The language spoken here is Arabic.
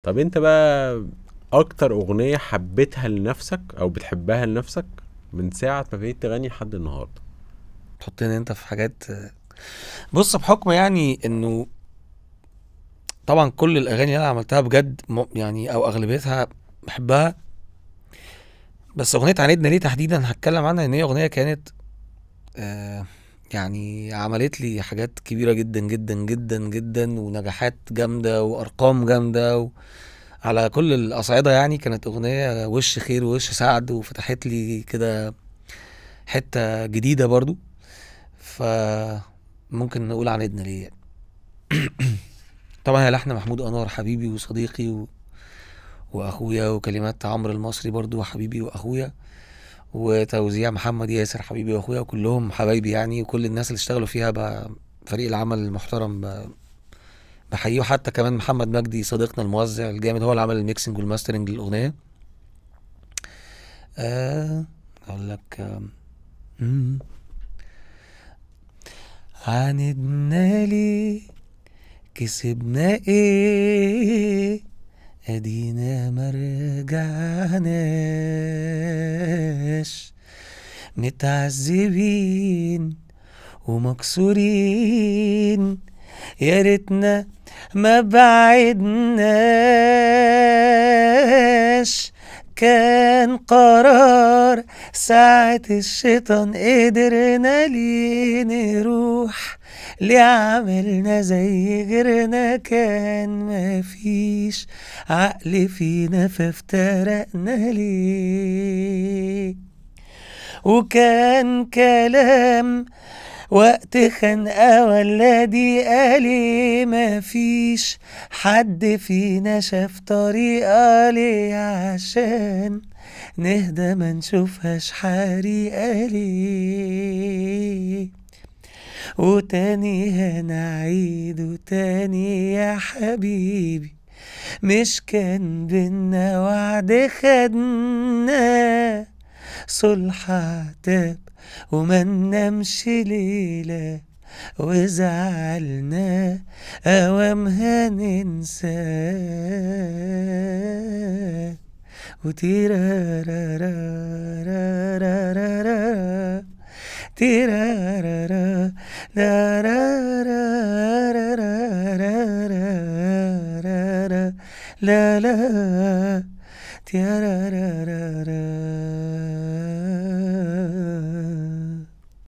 طب انت بقى اكتر اغنية حبيتها لنفسك او بتحبها لنفسك من ساعة ما بقيت تغني لحد النهاردة؟ تحطني انت في حاجات. بص، بحكم يعني انه طبعا كل الاغاني اللي انا عملتها بجد يعني او اغلبيتها بحبها. بس اغنيه عاندنا ليه تحديدا هتكلم عنها، ان هي اغنيه كانت آه يعني عملت لي حاجات كبيره جدا جدا جدا جدا، ونجاحات جامده وارقام جامده على كل الاصعده. يعني كانت اغنيه وش خير ووش سعد، وفتحت لي كده حته جديده برضو. ف ممكن نقول عاندنا ليه يعني. طبعا هي لحن محمود انور حبيبي وصديقي واخويا، وكلمات عمرو المصري برضو حبيبي واخويا، وتوزيع محمد ياسر حبيبي واخويا، وكلهم حبايبي يعني. وكل الناس اللي اشتغلوا فيها فريق العمل المحترم بحييه. وحتى كمان محمد مجدي صديقنا الموزع الجامد هو اللي عمل الميكسنج والماسترنج للاغنيه. آه اقول لك مم. عاندنا ليه، كسبنا ايه، ادينا مرجعناش، متعذبين ومكسورين، يا ريتنا ما بعدناش. كان قرار ساعة الشيطان، قدرنا ليه نروح، ليه عملنا زي غيرنا، كان مفيش عقل فينا فافترقنا ليه. وكان كلام وقت خنقة ولا دي قالي، مفيش حد فينا شاف طريقة ليه عشان نهدى ما نشوفهاش حريقة ليه. وتاني هنعيد وتاني يا حبيبي، مش كان بينا وعد خدنا صلح عتاب وما ننامش ليلة، وزعلنا أوام هننساه. وتيرارارارارارارا، تيرارارا، لارارارارارارارارا، لا لا